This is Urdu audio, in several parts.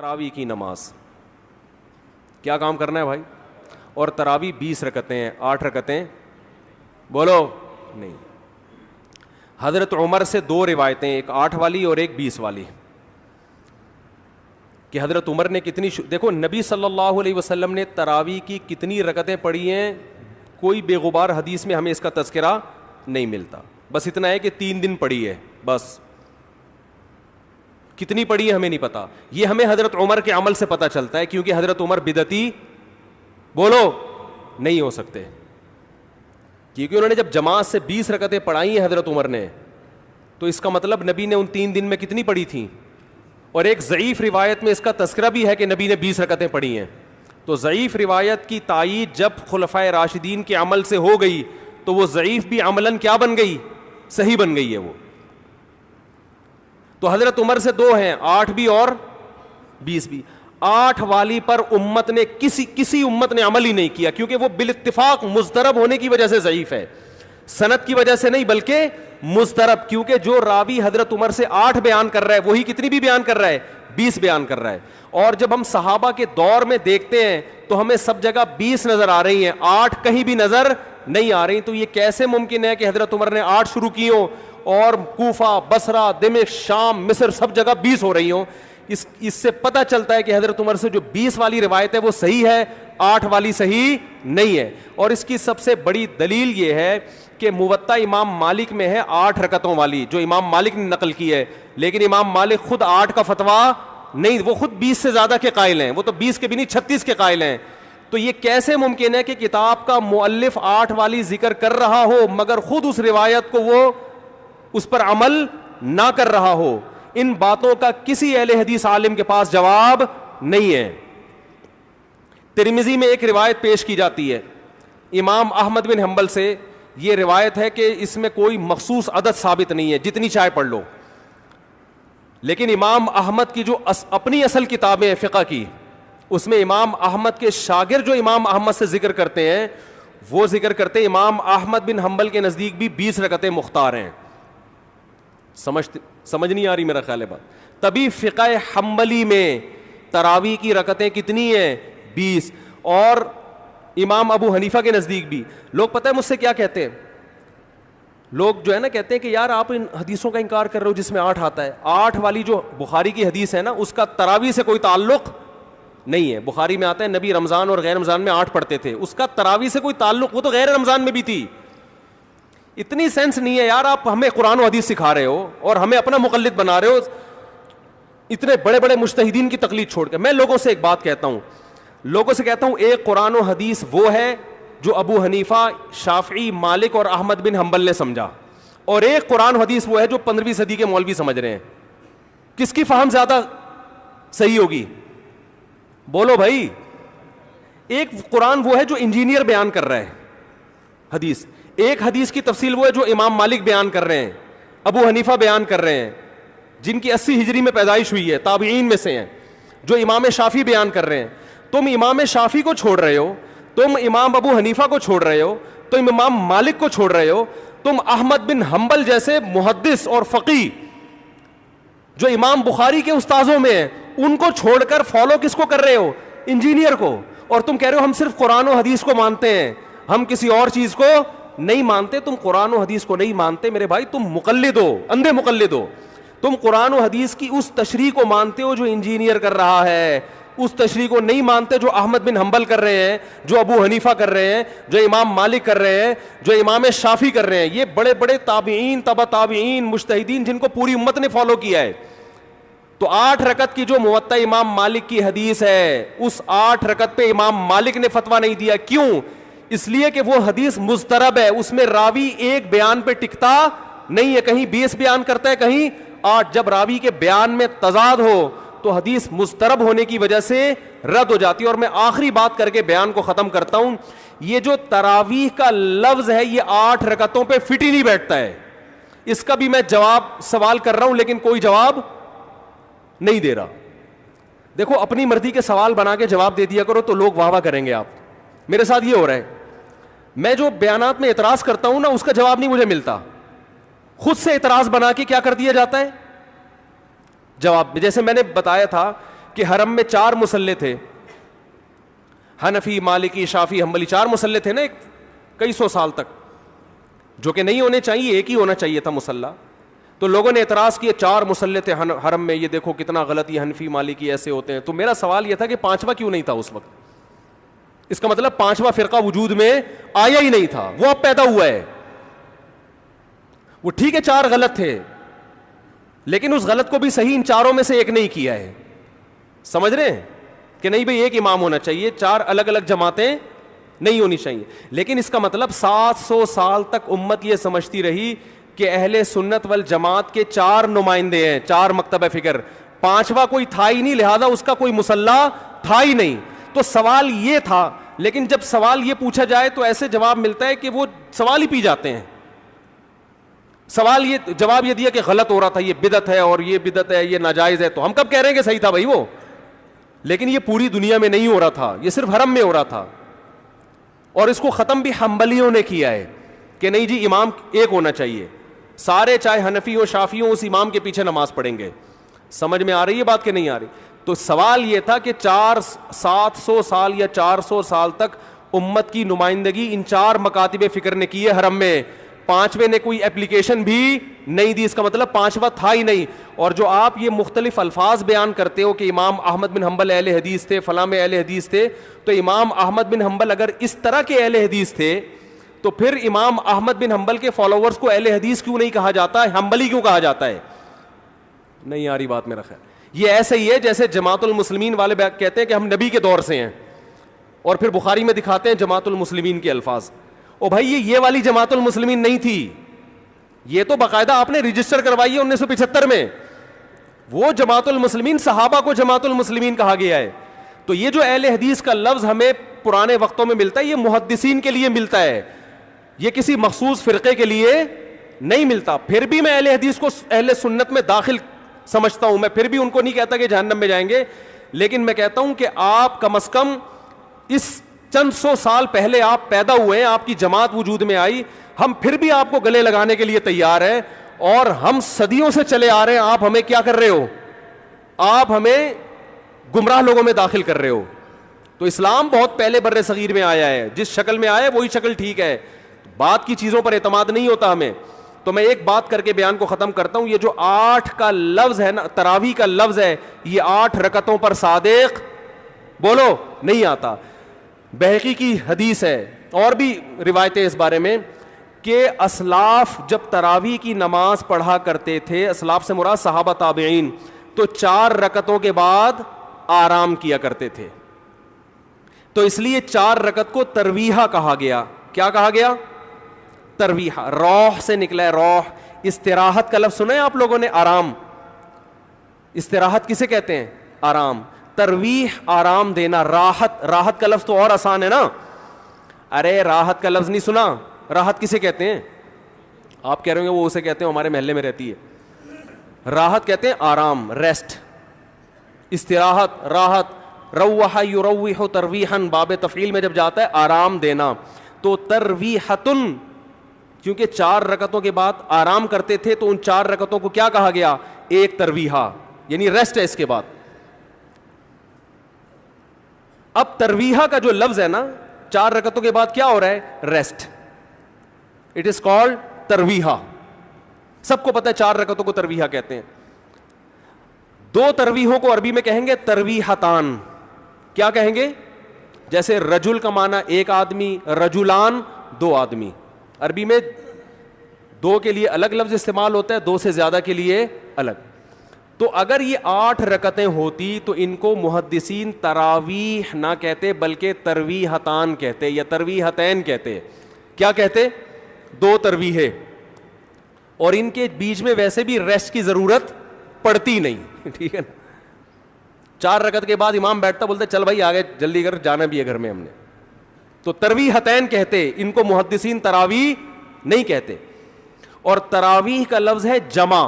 تراویح کی نماز کیا کام کرنا ہے بھائی؟ اور تراویح 20 رکعتیں ہیں، 8 رکعتیں بولو نہیں. حضرت عمر سے 2 روایتیں، ایک 8 والی اور ایک 20 والی، کہ حضرت عمر نے کتنی دیکھو نبی صلی اللہ علیہ وسلم نے تراویح کی کتنی رکعتیں پڑھی ہیں، کوئی بے غبار حدیث میں ہمیں اس کا تذکرہ نہیں ملتا. بس اتنا ہے کہ 3 دن پڑھی ہے، بس کتنی پڑھی ہے ہمیں نہیں پتا. یہ ہمیں حضرت عمر کے عمل سے پتہ چلتا ہے، کیونکہ حضرت عمر بدعتی بولو نہیں ہو سکتے، کیونکہ انہوں نے جب جماعت سے 20 رکعتیں پڑھائی ہیں حضرت عمر نے، تو اس کا مطلب نبی نے ان 3 دن میں کتنی پڑھی تھیں. اور ایک ضعیف روایت میں اس کا تذکرہ بھی ہے کہ نبی نے 20 رکعتیں پڑھی ہیں. تو ضعیف روایت کی تائید جب خلفائے راشدین کے عمل سے ہو گئی تو وہ ضعیف بھی عملاً کیا بن گئی؟ صحیح بن گئی ہے وہ. تو حضرت عمر سے 2 ہیں، 8 بھی اور 20 بھی. 8 والی پر امت نے کسی امت نے عمل ہی نہیں کیا، کیونکہ وہ بالاتفاق مضطرب ہونے کی وجہ سے ضعیف ہے، سند کی وجہ سے نہیں بلکہ مضطرب. کیونکہ جو راوی حضرت عمر سے 8 بیان کر رہا ہے وہی کتنی بھی بیان کر رہا ہے؟ 20 بیان کر رہا ہے. اور جب ہم صحابہ کے دور میں دیکھتے ہیں تو ہمیں سب جگہ 20 نظر آ رہی ہیں، 8 کہیں بھی نظر نہیں آ رہی. تو یہ کیسے ممکن ہے کہ حضرت عمر نے 8 شروع کی ہوں اور کوفہ، بصرہ، دمشق، شام، مصر سب جگہ 20 ہو رہی ہوں؟ اس سے پتہ چلتا ہے کہ حضرت عمر سے جو 20 والی روایت ہے وہ صحیح ہے، 8 والی صحیح نہیں ہے. اور اس کی سب سے بڑی دلیل یہ ہے کہ موطا امام مالک میں ہے 8 رکعتوں والی، جو امام مالک نے نقل کی ہے، لیکن امام مالک خود 8 کا فتویٰ نہیں، وہ خود 20 سے زیادہ کے قائل ہیں، وہ تو 20 کے بھی نہیں 36 کے قائل ہیں. تو یہ کیسے ممکن ہے کہ کتاب کا مؤلف 8 والی ذکر کر رہا ہو مگر خود اس روایت کو وہ اس پر عمل نہ کر رہا ہو؟ ان باتوں کا کسی اہل حدیث عالم کے پاس جواب نہیں ہے. ترمذی میں ایک روایت پیش کی جاتی ہے امام احمد بن حنبل سے، یہ روایت ہے کہ اس میں کوئی مخصوص عدد ثابت نہیں ہے، جتنی چاہے پڑھ لو. لیکن امام احمد کی جو اپنی اصل کتابیں ہیں فقہ کی، اس میں امام احمد کے شاگرد جو امام احمد سے ذکر کرتے ہیں وہ ذکر کرتے ہیں امام احمد بن حنبل کے نزدیک بھی 20 رکعتیں مختار ہیں. سمجھ نہیں آ رہی میرا خیال ہے بات. تبھی فقہ حنبلی میں تراویح کی رکعتیں کتنی ہیں؟ 20. اور امام ابو حنیفہ کے نزدیک بھی. لوگ پتہ ہے مجھ سے کیا کہتے ہیں؟ لوگ جو ہے نا کہتے ہیں کہ یار آپ ان حدیثوں کا انکار کر رہے ہو جس میں 8 آتا ہے. 8 والی جو بخاری کی حدیث ہے نا اس کا تراویح سے کوئی تعلق نہیں ہے. بخاری میں آتا ہے نبی رمضان اور غیر رمضان میں 8 پڑھتے تھے، اس کا تراویح سے کوئی تعلق، وہ تو غیر رمضان میں بھی تھی. اتنی سینس نہیں ہے یار، آپ ہمیں قرآن و حدیث سکھا رہے ہو اور ہمیں اپنا مقلد بنا رہے ہو اتنے بڑے بڑے مجتہدین کی تقلید چھوڑ کے. میں لوگوں سے ایک بات کہتا ہوں، ایک قرآن و حدیث وہ ہے جو ابو حنیفہ، شافعی، مالک اور احمد بن حنبل نے سمجھا، اور ایک قرآن و حدیث وہ ہے جو 15ویں صدی کے مولوی سمجھ رہے ہیں. کس کی فہم زیادہ صحیح ہوگی؟ بولو بھائی. ایک قرآن وہ ہے جو انجینئر بیان کر رہا ہے حدیث، ایک حدیث کی تفصیل وہ ہے جو امام مالک بیان کر رہے ہیں، ابو حنیفہ بیان کر رہے ہیں جن کی 80 ہجری میں پیدائش ہوئی ہے، تابعین میں سے ہیں، جو امام شافعی بیان کر رہے ہیں. تم امام شافعی کو چھوڑ رہے ہو، تم امام ابو حنیفہ کو چھوڑ رہے ہو، تم امام مالک کو چھوڑ رہے ہو، تم احمد بن حنبل جیسے محدث اور فقیہ جو امام بخاری کے استاذوں میں ہیں ان کو چھوڑ کر فالو کس کو کر رہے ہو؟ انجینئر کو. اور تم کہہ رہے ہو ہم صرف قرآن و حدیث کو مانتے ہیں، ہم کسی اور چیز کو نہیں مانتے. تم قرآن و حدیث کو نہیں مانتے میرے بھائی، تم مقلد ہو، اندھے مقلد ہو. تم قرآن و حدیث کی اس تشریح کو مانتے ہو جو انجینئر کر رہا ہے، اس تشریح کو نہیں مانتے جو احمد بن حنبل کر رہے ہیں، جو ابو حنیفہ کر رہے ہیں، جو امام مالک کر رہے ہیں، جو امام شافعی کر رہے ہیں. یہ بڑے بڑے تابعین، تبع تابعین، مجتہدین جن کو پوری امت نے فالو کیا ہے. تو 8 رکعت کی جو موطا امام مالک کی حدیث ہے اس 8 رکعت پہ امام مالک نے فتویٰ نہیں دیا. کیوں؟ اس لیے کہ وہ حدیث مضطرب ہے، اس میں راوی ایک بیان پہ ٹکتا نہیں ہے، کہیں 20 بیان کرتا ہے، کہیں 8. جب راوی کے بیان میں تضاد ہو تو حدیث مضطرب ہونے کی وجہ سے رد ہو جاتی ہے. اور میں آخری بات کر کے بیان کو ختم کرتا ہوں، یہ جو تراویح کا لفظ ہے یہ 8 رکعتوں پہ فٹ ہی نہیں بیٹھتا ہے. اس کا بھی میں جواب سوال کر رہا ہوں لیکن کوئی جواب نہیں دے رہا. دیکھو اپنی مرضی کے سوال بنا کے جواب دے دیا کرو تو لوگ واہ واہ کریں گے. آپ میرے ساتھ یہ ہو رہا ہے، میں جو بیانات میں اعتراض کرتا ہوں نا اس کا جواب نہیں مجھے ملتا، خود سے اعتراض بنا کے کیا کر دیا جاتا ہے جواب. جیسے میں نے بتایا تھا کہ حرم میں 4 مصلے تھے, حنفی, مالکی, شافی, حنبلی, 4 مصلے تھے نا کئی سو سال تک, جو کہ نہیں ہونے چاہیے, ایک ہی ہونا چاہیے تھا مصلی. تو لوگوں نے اعتراض کیے 4 مصلے تھے حرم میں, یہ دیکھو کتنا غلط, یہ حنفی مالکی ایسے ہوتے ہیں. تو میرا سوال یہ تھا کہ 5واں کیوں نہیں تھا اس وقت؟ اس کا مطلب 5واں فرقہ وجود میں آیا ہی نہیں تھا, وہ اب پیدا ہوا ہے. وہ ٹھیک ہے 4 غلط تھے, لیکن اس غلط کو بھی صحیح ان 4 میں سے ایک نہیں کیا ہے. سمجھ رہے ہیں کہ نہیں بھئی ایک امام ہونا چاہیے, 4 الگ الگ جماعتیں نہیں ہونی چاہیے. لیکن اس کا مطلب 700 سال تک امت یہ سمجھتی رہی کہ اہل سنت والجماعت کے 4 نمائندے ہیں, 4 مکتب فکر, 5واں کوئی تھا ہی نہیں, لہذا اس کا کوئی مصلی تھا ہی نہیں. تو سوال یہ تھا, لیکن جب سوال یہ پوچھا جائے تو ایسے جواب ملتا ہے کہ وہ سوال ہی پی جاتے ہیں. سوال یہ جواب یہ دیا کہ غلط ہو رہا تھا, یہ بدعت ہے, اور یہ بدعت ہے, یہ ناجائز ہے. تو ہم کب کہہ رہے ہیں کہ صحیح تھا بھائی وہ, لیکن یہ پوری دنیا میں نہیں ہو رہا تھا, یہ صرف حرم میں ہو رہا تھا. اور اس کو ختم بھی حنبلیوں نے کیا ہے کہ نہیں جی امام ایک ہونا چاہیے, سارے چاہے حنفی ہو شافعی ہو اس امام کے پیچھے نماز پڑھیں گے. سمجھ میں آ رہی ہے بات کہ نہیں آ رہی؟ تو سوال یہ تھا کہ 700 سال یا 400 سال تک امت کی نمائندگی ان 4 مکاتب فکر نے کی ہے حرم میں, 5ویں نے کوئی اپلیکیشن بھی نہیں دی. اس کا مطلب 5واں تھا ہی نہیں. اور جو آپ یہ مختلف الفاظ بیان کرتے ہو کہ امام احمد بن حنبل اہل حدیث تھے, فلاں میں اہل حدیث تھے, تو امام احمد بن حنبل اگر اس طرح کے اہل حدیث تھے تو پھر امام احمد بن حنبل کے فالوورز کو اہل حدیث کیوں نہیں کہا جاتا ہے, حنبلی کیوں کہا جاتا ہے؟ نہیں آ رہی بات میرا خیال. یہ ایسے ہی ہے جیسے جماعت المسلمین والے کہتے ہیں کہ ہم نبی کے دور سے ہیں, اور پھر بخاری میں دکھاتے ہیں جماعت المسلمین کے الفاظ. او بھائی یہ والی جماعت المسلمین نہیں تھی, یہ تو باقاعدہ آپ نے رجسٹر کروائی ہے 1975 میں. وہ جماعت المسلمین صحابہ کو جماعت المسلمین کہا گیا ہے. تو یہ جو اہل حدیث کا لفظ ہمیں پرانے وقتوں میں ملتا ہے, یہ محدثین کے لیے ملتا ہے, یہ کسی مخصوص فرقے کے لیے نہیں ملتا. پھر بھی میں اہل حدیث کو اہل سنت میں داخل سمجھتا ہوں, میں پھر بھی ان کو نہیں کہتا کہ جہنم میں جائیں گے, لیکن میں کہتا ہوں کہ آپ کم از کم اس چند 100 سال پہلے آپ پیدا ہوئے ہیں, آپ کی جماعت وجود میں آئی, ہم پھر بھی آپ کو گلے لگانے کے لیے تیار ہیں, اور ہم صدیوں سے چلے آ رہے ہیں. آپ ہمیں کیا کر رہے ہو؟ آپ ہمیں گمراہ لوگوں میں داخل کر رہے ہو. تو اسلام بہت پہلے بر صغیر میں آیا ہے, جس شکل میں آیا ہے وہی شکل ٹھیک ہے, بات کی چیزوں پر اعتماد نہیں ہوتا ہمیں. تو میں ایک بات کر کے بیان کو ختم کرتا ہوں. یہ جو 8 کا لفظ ہے نا, تراویح کا لفظ ہے, یہ 8 رکعتوں پر صادق بولو نہیں آتا. بہقی کی حدیث ہے, اور بھی روایتیں اس بارے میں, کہ اسلاف جب تراویح کی نماز پڑھا کرتے تھے, اسلاف سے مراد صحابہ تابعین, تو 4 رکعتوں کے بعد آرام کیا کرتے تھے. تو اس لیے 4 رکعت کو ترویحہ کہا گیا. کیا کہا گیا؟ ترویحہ. روح سے نکلا ہے, روح. استراحت کا لفظ سنا ہے آپ لوگوں نے, آرام. استراحت کسے کہتے ہیں؟ آرام. ترویح آرام دینا. راحت, راحت کا لفظ تو اور آسان ہے نا. ارے راحت کا لفظ نہیں سنا؟ راحت کسے کہتے ہیں؟ آپ کہہ رہے ہوں وہ اسے کہتے ہیں ہمارے محلے میں رہتی ہے. راحت کہتے ہیں آرام, ریسٹ. استراحت, راحت. روح یروح ترویحا, باب تفعیل میں جب جاتا ہے آرام دینا. تو ترویحتن, کیونکہ 4 رکعتوں کے بعد آرام کرتے تھے, تو ان 4 رکعتوں کو کیا کہا گیا؟ ایک ترویحہ, یعنی ریسٹ ہے اس کے بعد. اب ترویحہ کا جو لفظ ہے نا, 4 رکعتوں کے بعد کیا ہو رہا ہے؟ ریسٹ. اٹ از کالڈ ترویحہ. سب کو پتہ ہے 4 رکعتوں کو ترویحہ کہتے ہیں. 2 ترویحوں کو عربی میں کہیں گے ترویحتان. کیا کہیں گے؟ جیسے رجل کا معنی ایک آدمی, رجلان 2 آدمی. عربی میں 2 کے لیے الگ لفظ استعمال ہوتا ہے, 2 سے زیادہ کے لیے الگ. تو اگر یہ 8 رکعتیں ہوتی تو ان کو محدثین تراویح نہ کہتے بلکہ ترویحتان کہتے, یا ترویحتین کہتے. کیا کہتے؟ 2 ترویحیں. اور ان کے بیچ میں ویسے بھی ریسٹ کی ضرورت پڑتی نہیں, ٹھیک ہے نا. 4 رکعت کے بعد امام بیٹھتا, بولتے چل بھائی آگے جلدی کر, جانا بھی ہے گھر میں ہم نے. تو ترویحتین کہتے, ان کو محدثین تراویح نہیں کہتے. اور تراویح کا لفظ ہے جمع.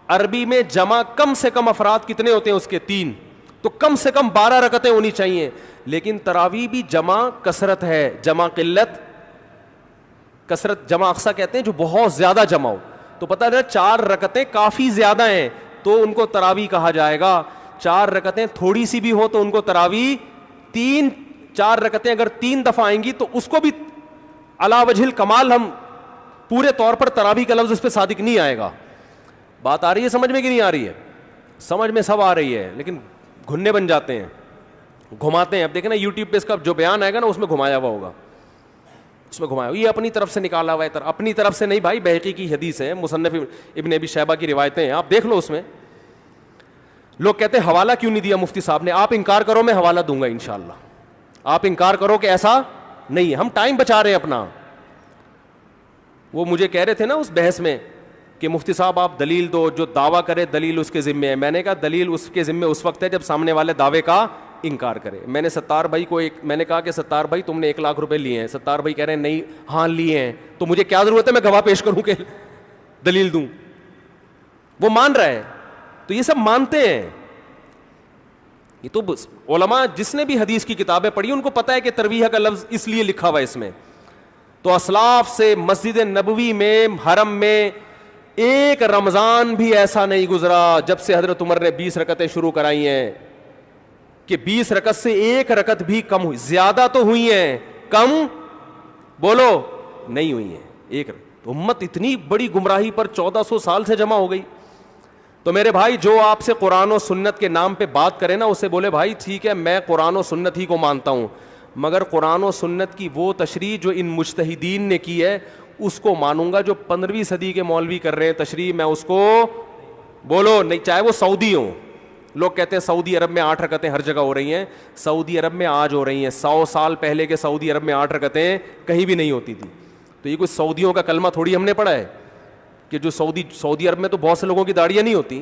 عربی میں جمع کم سے کم افراد کتنے ہوتے ہیں اس کے؟ 3. تو کم سے کم 12 رکعتیں ہونی چاہیے. لیکن تراویح بھی جمع کثرت ہے, جمع قلت. کثرت جمع اقصا کہتے ہیں جو بہت زیادہ جمع ہو. تو پتہ ہے 4 رکعتیں کافی زیادہ ہیں, تو ان کو تراویح کہا جائے گا. 4 رکعتیں تھوڑی سی بھی ہو تو ان کو تراویح 4 رکعتیں اگر 3 دفعہ آئیں گی تو اس کو بھی علی وجہ الکمال ہم پورے طور پر تراویح کا لفظ اس پہ صادق نہیں آئے گا. بات آ رہی ہے سمجھ میں کہ نہیں آ رہی ہے؟ سمجھ میں سب آ رہی ہے, لیکن گھننے بن جاتے ہیں, گھماتے ہیں. اب دیکھیں نا یوٹیوب پہ اس کا جو بیان آئے گا نا اس میں گھمایا ہوا ہوگا, اس میں گھمایا یہ اپنی طرف سے نکالا ہوا ہے. اپنی طرف سے نہیں بھائی, بہقی کی حدیث ہے, مصنف ابن ابی شیبہ کی روایتیں ہیں, آپ دیکھ لو. اس میں لوگ کہتے ہیں حوالہ کیوں نہیں دیا مفتی صاحب نے. آپ انکار کرو, میں حوالہ دوں گا انشاءاللہ. آپ انکار کرو کہ ایسا نہیں ہے, ہم ٹائم بچا رہے ہیں اپنا. وہ مجھے کہہ رہے تھے نا اس بحث میں کہ مفتی صاحب آپ دلیل دو, جو دعویٰ کرے دلیل اس کے ذمے ہے. میں نے کہا دلیل اس کے ذمے اس وقت ہے جب سامنے والے دعوے کا انکار کرے. میں نے ستار بھائی کو میں نے کہا کہ ستار بھائی تم نے 1 لاکھ روپے لیے ہیں. ستار بھائی کہہ رہے ہیں نہیں, ہاں لیے ہیں. تو مجھے کیا ضرورت ہے میں گواہ پیش کروں کہ دلیل دوں؟ وہ مان رہا ہے. تو یہ سب مانتے ہیں. یہ تو علماء جس نے بھی حدیث کی کتابیں پڑھی ان کو پتا ہے کہ ترویح کا لفظ اس لیے لکھا ہوا ہے اس میں. تو اسلاف سے مسجد نبوی میں, حرم میں ایک رمضان بھی ایسا نہیں گزرا جب سے حضرت عمر نے 20 رکعتیں شروع کرائی ہیں کہ 20 رکعت سے 1 رکعت بھی کم ہوئی. زیادہ تو ہوئی ہیں, کم بولو نہیں ہوئی ہیں. 1 رکعت. امت اتنی بڑی گمراہی پر 1400 سال سے جمع ہو گئی. تو میرے بھائی جو آپ سے قرآن و سنت کے نام پہ بات کرے نا, اسے بولے بھائی ٹھیک ہے میں قرآن و سنت ہی کو مانتا ہوں, مگر قرآن و سنت کی وہ تشریح جو ان مجتہدین نے کی ہے اس کو مانوں گا. جو 15ویں صدی کے مولوی کر رہے ہیں تشریح, میں اس کو بولو نہیں, چاہے وہ سعودی ہوں. لوگ کہتے ہیں سعودی عرب میں 8 رکعتیں ہر جگہ ہو رہی ہیں. سعودی عرب میں آج ہو رہی ہیں, 100 سال پہلے کے سعودی عرب میں 8 رکعتیں کہیں بھی نہیں ہوتی تھی. تو یہ کوئی سعودیوں کا کلمہ تھوڑی ہم نے پڑھا ہے کہ جو سعودی عرب میں تو بہت سے لوگوں کی داڑیاں نہیں ہوتی.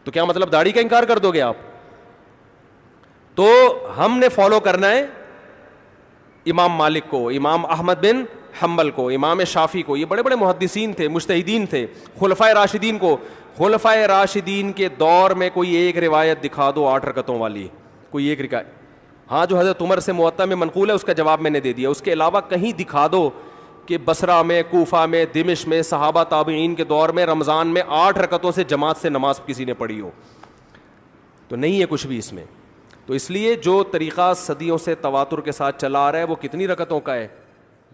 تو کیا مطلب داڑھی کا انکار کر دو گے آپ؟ تو ہم نے فالو کرنا ہے امام مالک کو, امام احمد بن حنبل کو, امام شافعی کو. یہ بڑے بڑے محدثین تھے, مجتہدین تھے. خلفائے راشدین کو, خلفائے راشدین کے دور میں کوئی ایک روایت دکھا دو 8 رکعتوں والی, کوئی ایک روایت. ہاں جو حضرت عمر سے موطا میں منقول ہے اس کا جواب میں نے دے دیا. اس کے علاوہ کہیں دکھا دو کہ بصرہ میں, کوفہ میں, دمشق میں, صحابہ تابعین کے دور میں رمضان میں 8 رکعتوں سے جماعت سے نماز کسی نے پڑھی ہو. تو نہیں ہے کچھ بھی اس میں. تو اس لیے جو طریقہ صدیوں سے تواتر کے ساتھ چلا آ رہا ہے وہ کتنی رکعتوں کا ہے؟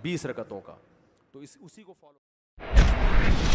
20 رکعتوں کا. تو اسی کو فالو